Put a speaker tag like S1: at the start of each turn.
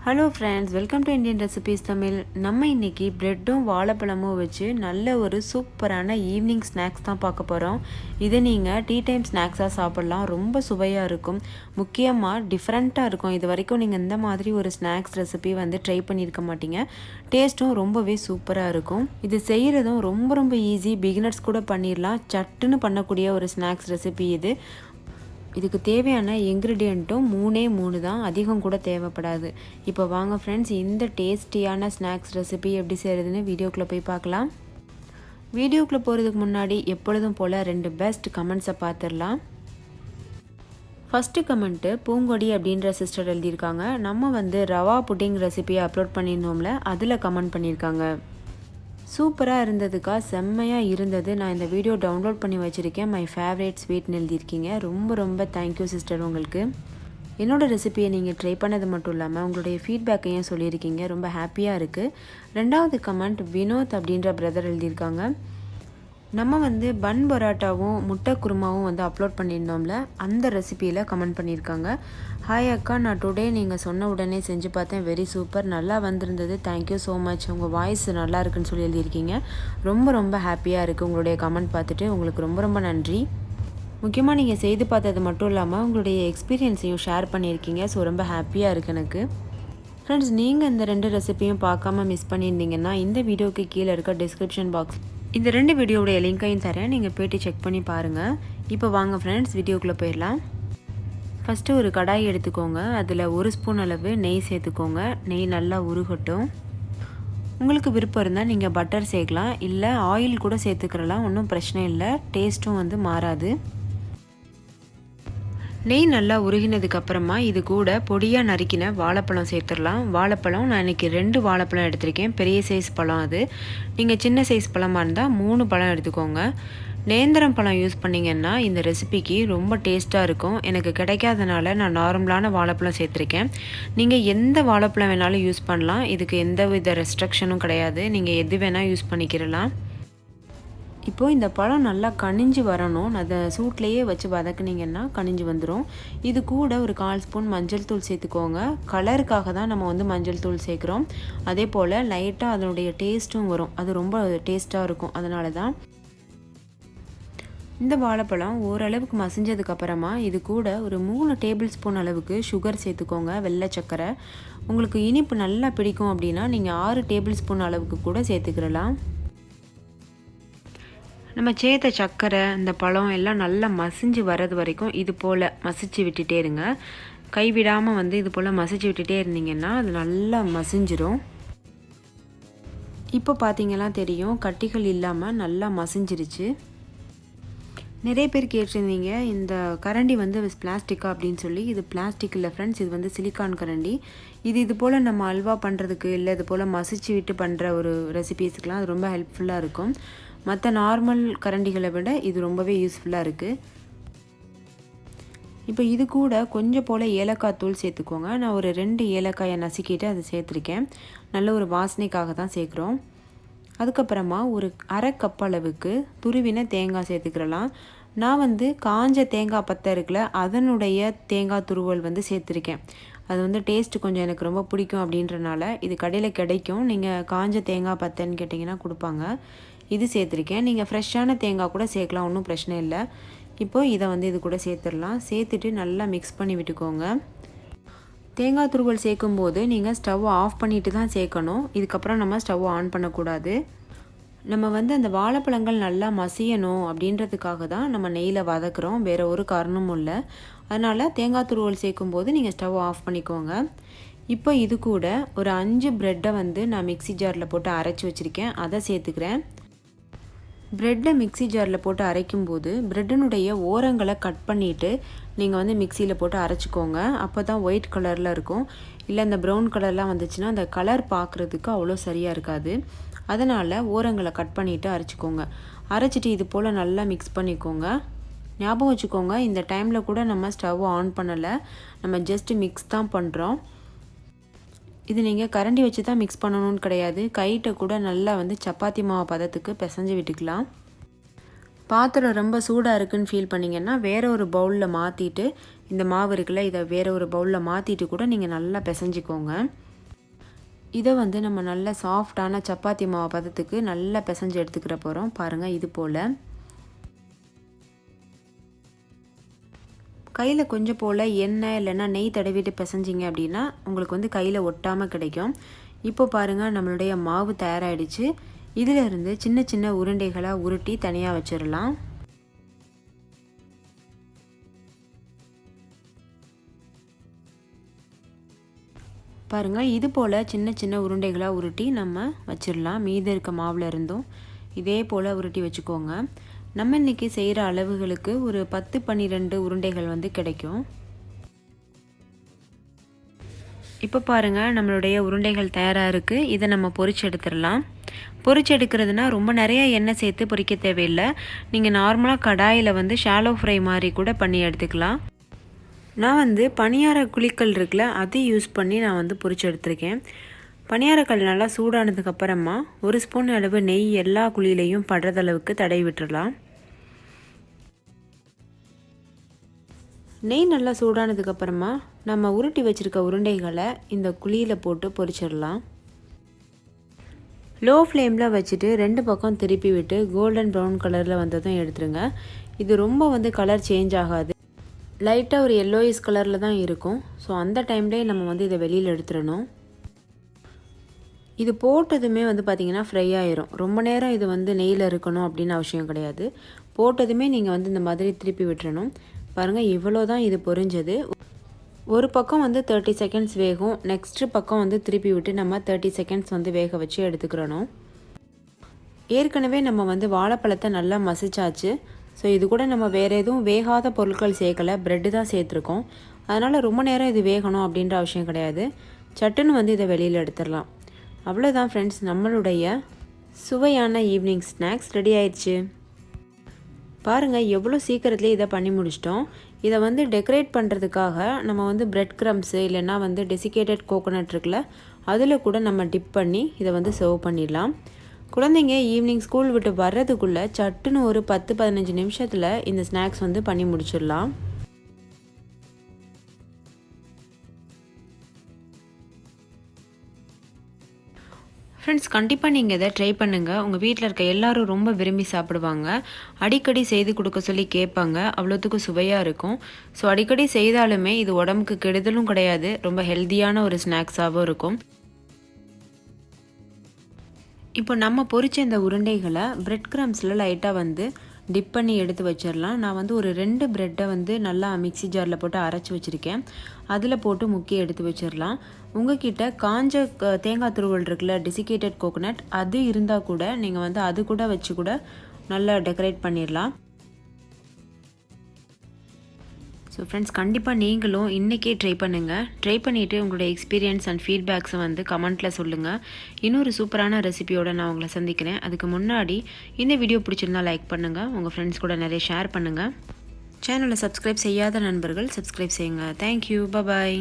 S1: Hello friends, welcome to Indian recipes Tamil. நம்ம இன்றைக்கி ப்ரெட்டும் வாழைப்பழமும் வச்சு நல்ல ஒரு சூப்பரான ஈவினிங் ஸ்நாக்ஸ் தான் பார்க்க போகிறோம். இதை நீங்கள் டீ டைம் ஸ்நாக்ஸாக சாப்பிட்லாம். ரொம்ப சுவையாக இருக்கும், முக்கியமாக டிஃப்ரெண்ட்டாக இருக்கும். இது வரைக்கும் நீங்கள் இந்த மாதிரி ஒரு ஸ்நாக்ஸ் ரெசிபி ட்ரை பண்ணியிருக்க மாட்டீங்க. டேஸ்ட்டும் ரொம்பவே சூப்பராக இருக்கும். இது செய்கிறதும் ரொம்ப ரொம்ப ஈஸி, பிகினர்ஸ் கூட பண்ணிடலாம். சட்டுன்னு பண்ணக்கூடிய ஒரு ஸ்நாக்ஸ் ரெசிபி இது. இதுக்கு தேவையான இன்க்ரீடியண்ட்டும் 3 தான், அதிகம் கூட தேவைப்படாது. இப்போ வாங்க ஃப்ரெண்ட்ஸ், இந்த டேஸ்டியான ஸ்நாக்ஸ் ரெசிபி எப்படி செய்கிறதுன்னு வீடியோக்குள்ளே போய் பார்க்கலாம். வீடியோக்குள்ளே போகிறதுக்கு முன்னாடி எப்பொழுதும் போல் 2 பெஸ்ட் கமெண்ட்ஸை பார்த்துடலாம். ஃபஸ்ட்டு கமெண்ட்டு பூங்கொடி அப்படின்ற சிஸ்டர் எழுதியிருக்காங்க. நம்ம ரவா புட்டிங் ரெசிபியை அப்லோட் பண்ணியிருந்தோம்ல, அதில் கமெண்ட் பண்ணியிருக்காங்க. சூப்பராக இருந்ததுக்கா, செம்மையாக இருந்தது. நான் இந்த வீடியோ டவுன்லோட் பண்ணி வச்சுருக்கேன். மை ஃபேவரேட் ஸ்வீட்னு எழுதியிருக்கீங்க. ரொம்ப ரொம்ப தேங்க்யூ சிஸ்டர். உங்களுக்கு என்னோடய ரெசிபியை நீங்கள் ட்ரை பண்ணது மட்டும் இல்லாமல் உங்களுடைய ஃபீட்பேக்கையும் சொல்லியிருக்கீங்க. ரொம்ப ஹாப்பியாக இருக்குது. 2வது கமெண்ட் வினோத் அப்படின்ற பிரதர் எழுதியிருக்காங்க. நம்ம பன் பரோட்டாவும் முட்டை குருமாவும் அப்லோட் பண்ணியிருந்தோம்ல, அந்த ரெசிப்பியில் கமெண்ட் பண்ணியிருக்காங்க. ஹாய் அக்கா, நான் டுடே நீங்கள் சொன்ன உடனே செஞ்சு பார்த்தேன். வெரி சூப்பர், நல்லா வந்திருந்தது. Thank you so much. உங்கள் வாய்ஸ் நல்லா இருக்குன்னு சொல்லி எழுதியிருக்கீங்க. ரொம்ப ரொம்ப ஹாப்பியாக இருக்குது உங்களுடைய கமெண்ட் பார்த்துட்டு. உங்களுக்கு ரொம்ப ரொம்ப நன்றி. முக்கியமாக நீங்கள் செய்து பார்த்தது மட்டும் இல்லாமல் உங்களுடைய எக்ஸ்பீரியன்ஸையும் ஷேர் பண்ணியிருக்கீங்க. ஸோ ரொம்ப ஹாப்பியாக இருக்குது எனக்கு. ஃப்ரெண்ட்ஸ், நீங்கள் இந்த 2 ரெசிப்பியும் பார்க்காம மிஸ் பண்ணியிருந்தீங்கன்னா இந்த வீடியோக்கு கீழே இருக்க டிஸ்கிரிப்ஷன் பாக்ஸ் இந்த 2 வீடியோவுடைய லிங்க்கையும் தரேன், நீங்கள் போய்ட்டு செக் பண்ணி பாருங்கள். இப்போ வாங்க ஃப்ரெண்ட்ஸ், வீடியோக்குள்ளே போயிடலாம். ஃபஸ்ட்டு ஒரு கடாய் எடுத்துக்கோங்க. அதில் 1 ஸ்பூன் அளவு நெய் சேர்த்துக்கோங்க. நெய் நல்லா உருகட்டும். உங்களுக்கு விருப்பம் இருந்தால் நீங்கள் பட்டர் சேர்க்கலாம், இல்லை ஆயில் கூட சேர்த்துக்கிறலாம். ஒன்றும் பிரச்சனை இல்லை, டேஸ்ட்டும் மாறாது. நெய் நல்லா உருகினதுக்கப்புறமா இது கூட பொடியாக நறுக்கின வாழைப்பழம் சேர்த்துடலாம். வாழைப்பழம் நான் இன்றைக்கி 2 வாழைப்பழம் எடுத்திருக்கேன். பெரிய சைஸ் பழம் அது. நீங்கள் சின்ன சைஸ் பழமாக இருந்தால் 3 பழம் எடுத்துக்கோங்க. நேந்திரம் பழம் யூஸ் பண்ணிங்கன்னா இந்த ரெசிபிக்கு ரொம்ப டேஸ்ட்டாக இருக்கும். எனக்கு கிடைக்காதனால நான் நார்மலான வாழைப்பழம் சேர்த்துருக்கேன். நீங்கள் எந்த வாழைப்பழம் வேணாலும் யூஸ் பண்ணலாம். இதுக்கு எந்த வித ரெஸ்ட்ரிக்ஷனும் கிடையாது. நீங்கள் எது வேணால் யூஸ் பண்ணிக்கிறலாம். இப்போது இந்த பழம் நல்லா கனிஞ்சு வரணும். அதை சூட்லேயே வச்சு வதக்குனிங்கன்னா கனிஞ்சு வந்துடும். இது கூட ஒரு 1/4 ஸ்பூன் மஞ்சள் தூள் சேர்த்துக்கோங்க. கலருக்காக தான் நம்ம மஞ்சள் தூள் சேர்க்குறோம். அதே போல் லைட்டாக அதனுடைய டேஸ்ட்டும் வரும். அது ரொம்ப டேஸ்ட்டாக இருக்கும். அதனால தான் இந்த வாழைப்பழம் ஓரளவுக்கு மசிஞ்சதுக்கப்புறமா இது கூட ஒரு 3 டேபிள் ஸ்பூன் அளவுக்கு சுகர் சேர்த்துக்கோங்க, வெள்ளை சர்க்கரை. உங்களுக்கு இனிப்பு நல்லா பிடிக்கும் அப்படின்னா நீங்கள் 6 டேபிள் ஸ்பூன் அளவுக்கு கூட சேர்த்துக்கிறலாம். நம்ம சேர்த்த சர்க்கரை, இந்த பழம் எல்லாம் நல்லா மசிஞ்சு வர்றது வரைக்கும் இது போல் மசிச்சு விட்டுட்டே இருங்க. கைவிடாமல் இது போல் மசிச்சு விட்டுட்டே இருந்தீங்கன்னா அது நல்லா மசிஞ்சிரும். இப்போ பார்த்தீங்கன்னா தெரியும், கட்டிகள் இல்லாமல் நல்லா மசிஞ்சிருச்சு. நிறைய பேர் கேட்டிருந்தீங்க இந்த கரண்டி பிளாஸ்டிக்கா அப்படின்னு சொல்லி. இது பிளாஸ்டிக் இல்லை ஃப்ரெண்ட்ஸ், இது சிலிக்கான் கரண்டி. இது போல் நம்ம அல்வா பண்ணுறதுக்கு, இல்லை இது போல் மசிச்சு விட்டு பண்ணுற ஒரு ரெசிபீஸுக்கெலாம் அது ரொம்ப ஹெல்ப்ஃபுல்லாக இருக்கும். மற்ற நார்மல் கரண்டிகளை விட இது ரொம்பவே யூஸ்ஃபுல்லாக இருக்குது. இப்போ இது கூட கொஞ்சம் போல் ஏலக்காய் தூள் சேர்த்துக்கோங்க. நான் ஒரு 2 ஏலக்காயை நசுக்கிட்டு அதை சேர்த்துருக்கேன். நல்ல ஒரு வாசனைக்காக தான் சேர்க்குறோம். அதுக்கப்புறமா ஒரு 1/2 கப் அளவுக்கு துருவின தேங்காய் சேர்த்துக்கிறலாம். நான் காஞ்ச தேங்காய் பத்தை இருக்குல்ல, அதனுடைய தேங்காய் துருவல் சேர்த்துருக்கேன். அது டேஸ்ட்டு கொஞ்சம் எனக்கு ரொம்ப பிடிக்கும் அப்படின்றனால. இது கடையில் கிடைக்கும், நீங்கள் காஞ்ச தேங்காய் பத்தைன்னு கேட்டிங்கன்னா கொடுப்பாங்க. இது சேர்த்துருக்கேன். நீங்கள் ஃப்ரெஷ்ஷான தேங்காய் கூட சேர்க்கலாம், ஒன்றும் பிரச்சனை இல்லை. இப்போது இதை இது கூட சேர்த்துடலாம். சேர்த்துட்டு நல்லா மிக்ஸ் பண்ணி விட்டுக்கோங்க. தேங்காய் துருவல் சேர்க்கும்போது நீங்கள் ஸ்டவ் ஆஃப் பண்ணிவிட்டு தான் சேர்க்கணும். இதுக்கப்புறம் நம்ம ஸ்டவ் ஆன் பண்ணக்கூடாது. நம்ம அந்த வாழைப்பழங்கள் நல்லா மசியணும் அப்படின்றதுக்காக தான் நம்ம நெய்யில் வதக்குறோம், வேறு ஒரு காரணமும் இல்லை. அதனால் தேங்காய் துருவல் சேர்க்கும்போது நீங்கள் ஸ்டவ் ஆஃப் பண்ணிக்கோங்க. இப்போ இது கூட ஒரு 5 ப்ரெட்டை நான் மிக்ஸி ஜாரில் போட்டு அரைச்சி வச்சுருக்கேன், அதை சேர்த்துக்கிறேன். ப்ரெட்டை மிக்ஸி ஜாரில் போட்டு அரைக்கும்போது ப்ரெட்டினுடைய ஓரங்களை கட் பண்ணிவிட்டு நீங்கள் மிக்சியில் போட்டு அரைச்சிக்கோங்க. அப்போ தான் ஒயிட் கலரில் இருக்கும். இல்லை இந்த ப்ரௌன் கலர்லாம் வந்துச்சுன்னா அந்த கலர் பார்க்குறதுக்கு அவ்வளோ சரியாக இருக்காது. அதனால் ஓரங்களை கட் பண்ணிவிட்டு அரைச்சிக்கோங்க. அரைச்சிட்டு இது போல் நல்லா மிக்ஸ் பண்ணிக்கோங்க. ஞாபகம் வச்சுக்கோங்க, இந்த டைமில் கூட நம்ம ஸ்டவ் ஆன் பண்ணலை, நம்ம ஜஸ்ட்டு மிக்ஸ் தான் பண்ணுறோம். இது நீங்கள் கரண்டி வச்சு தான் மிக்ஸ் பண்ணணும்னு கிடையாது. கைட்ட கூட நல்லா சப்பாத்தி மாவு பதத்துக்கு பிசைஞ்சு விட்டுக்கலாம். பாத்திரம் ரொம்ப சூடாக இருக்குன்னு ஃபீல் பண்ணிங்கன்னா வேறு ஒரு பவுலில் மாற்றிட்டு, இந்த மாவு இருக்குல்ல, இதை வேறு ஒரு பவுலில் மாற்றிட்டு கூட நீங்கள் நல்லா பிசைஞ்சிக்கோங்க. இதை வந்து நம்ம நல்ல சாஃப்டான சப்பாத்தி மாவு பதத்துக்கு நல்லா பிசைஞ்சு எடுத்துக்கிற போகிறோம். பாருங்கள், இது போல் கையில் கொஞ்சம் போல் எண்ணெய் இல்லைன்னா நெய் தடவிட்டு பிசைஞ்சிங்க அப்படின்னா உங்களுக்கு வந்து கையில் ஒட்டாமல் கிடைக்கும். இப்போ பாருங்கள், நம்மளுடைய மாவு தயாராகிடுச்சு. இதிலிருந்து சின்ன சின்ன உருண்டைகளாக உருட்டி தனியாக வச்சிடலாம். பாருங்கள், இது போல் சின்ன சின்ன உருண்டைகளாக உருட்டி நம்ம வச்சிடலாம். மீதி இருக்க மாவில் இருந்தும் இதே போல் உருட்டி வச்சுக்கோங்க. நம்ம இன்றைக்கி செய்கிற அளவுகளுக்கு ஒரு 10-12 உருண்டைகள் வந்து கிடைக்கும். இப்போ பாருங்கள், நம்மளுடைய உருண்டைகள் தயாராக இருக்குது. இதை நம்ம பொரிச்சு எடுத்துடலாம். பொரிச்சு எடுக்கிறதுனா ரொம்ப நிறையா எண்ணெய் சேர்த்து பொரிக்க தேவையில்லை. நீங்கள் நார்மலாக கடாயில் வந்து ஷாலோ ஃப்ரை மாதிரி கூட பண்ணி எடுத்துக்கலாம். நான் வந்து பனியார குழிக்கல் இருக்குல்ல, அது யூஸ் பண்ணி நான் வந்து பொரிச்சு எடுத்திருக்கேன். பனியாரக்கல் நல்லா சூடானதுக்கப்புறமா 1 ஸ்பூன் அளவு நெய் எல்லா குழியிலையும் படுறதளவுக்கு தடவி விட்டுடலாம். நெய் நல்லா சூடானதுக்கப்புறமா நம்ம உருட்டி வச்சுருக்க உருண்டைகளை இந்த குழியில் போட்டு பொரிச்சிடலாம். லோ ஃப்ளேமில் வச்சுட்டு 2 பக்கம் திருப்பி விட்டு கோல்டன் ப்ரௌன் கலரில் வந்ததும் எடுத்துருங்க. இது ரொம்ப வந்து கலர் சேஞ்ச் ஆகாது, லைட்டாக ஒரு எல்லோயிஷ் கலரில் தான் இருக்கும். ஸோ அந்த டைம்லேயே நம்ம வந்து இதை வெளியில் எடுத்துடணும். இது போட்டதுமே வந்து பார்த்திங்கன்னா ஃப்ரை ஆயிரும். ரொம்ப நேரம் இது வந்து நெய்யில் இருக்கணும் அப்படின்னு அவசியம் கிடையாது. போட்டதுமே நீங்கள் வந்து இந்த மாதிரி திருப்பி விட்டுறணும். பாருங்கள், இவ்வளோ தான் இது பொரிஞ்சது. ஒரு பக்கம் வந்து 30 செகண்ட்ஸ் வேகும். நெக்ஸ்ட்டு பக்கம் வந்து திருப்பி விட்டு நம்ம 30 செகண்ட்ஸ் வந்து வேக வச்சு எடுத்துக்கிறணும். ஏற்கனவே நம்ம வந்து வாழைப்பழத்தை நல்லா மசிச்சாச்சு. ஸோ இது கூட நம்ம வேறு எதுவும் வேகாத பொருட்கள் சேர்க்கலை, ப்ரெட்டு தான் சேர்த்துருக்கோம். அதனால் ரொம்ப நேரம் இது வேகணும் அப்படின்ற அவசியம் கிடையாது. சட்டுன்னு வந்து இதை வெளியில் எடுத்துடலாம். அவ்வளோதான் ஃப்ரெண்ட்ஸ், நம்மளுடைய சுவையான ஈவினிங் ஸ்நாக்ஸ் ரெடி ஆயிடுச்சு. பாருங்கள், எவ்வளோ சீக்கிரத்துலேயே இதை பண்ணி முடிச்சிட்டோம். இதை வந்து டெக்கரேட் பண்ணுறதுக்காக நம்ம வந்து பிரெட் க்ரம்ஸு இல்லைன்னா வந்து டெசிகேட்டட் கோகோனட் இருக்குல்ல, அதில் கூட நம்ம டிப் பண்ணி இதை வந்து சர்வ் பண்ணிடலாம். குழந்தைங்க ஈவினிங் ஸ்கூல் விட்டு வர்றதுக்குள்ளே சட்டுன்னு ஒரு 10-15 நிமிஷத்தில் இந்த ஸ்நாக்ஸ் வந்து பண்ணி முடிச்சிடலாம். ஃப்ரெண்ட்ஸ், கண்டிப்பாக நீங்கள் இதை ட்ரை பண்ணுங்கள். உங்கள் வீட்டில் இருக்க எல்லோரும் ரொம்ப விரும்பி சாப்பிடுவாங்க. அடிக்கடி செய்து கொடுக்க சொல்லி கேட்பாங்க. அவ்வளோத்துக்கு சுவையாக இருக்கும். ஸோ அடிக்கடி செய்தாலுமே இது உடம்புக்கு கெடுதலும் கிடையாது, ரொம்ப ஹெல்த்தியான ஒரு ஸ்நாக்ஸாகவும் இருக்கும். இப்போ நம்ம பொரிச்ச இந்த உருண்டைகளை பிரெட் க்ரம்ஸில் லைட்டாக வந்து டிப் பண்ணி எடுத்து வச்சிடலாம். நான் வந்து ஒரு 2 ப்ரெட்டை வந்து நல்லா மிக்ஸி ஜாரில் போட்டு அரைச்சி வச்சுருக்கேன். அதில் போட்டு முக்கி எடுத்து வச்சிடலாம். உங்ககிட்ட காஞ்ச தேங்காய் துருவல் இருக்குல்ல, டெசிகேட்டட் கோகோனட், அது இருந்தால் கூட நீங்கள் வந்து அது கூட வச்சு கூட நல்லா டெக்கரேட் பண்ணிடலாம். ஸோ ஃப்ரெண்ட்ஸ், கண்டிப்பாக நீங்களும் இன்றைக்கே ட்ரை பண்ணுங்கள். ட்ரை பண்ணிவிட்டு உங்களோட எக்ஸ்பீரியன்ஸ் அண்ட் ஃபீட்பேக்ஸை வந்து கமெண்ட்டில் சொல்லுங்கள். இன்னொரு சூப்பரான ரெசிபியோடு நான் உங்களை சந்திக்கிறேன். அதுக்கு முன்னாடி இந்த வீடியோ பிடிச்சிருந்தா லைக் பண்ணுங்கள், உங்கள் ஃப்ரெண்ட்ஸ் கூட நிறைய ஷேர் பண்ணுங்கள். சேனலை சப்ஸ்கிரைப் செய்யாத நண்பர்கள் சப்ஸ்கிரைப் செய்யுங்க. தேங்க்யூ, பாய்.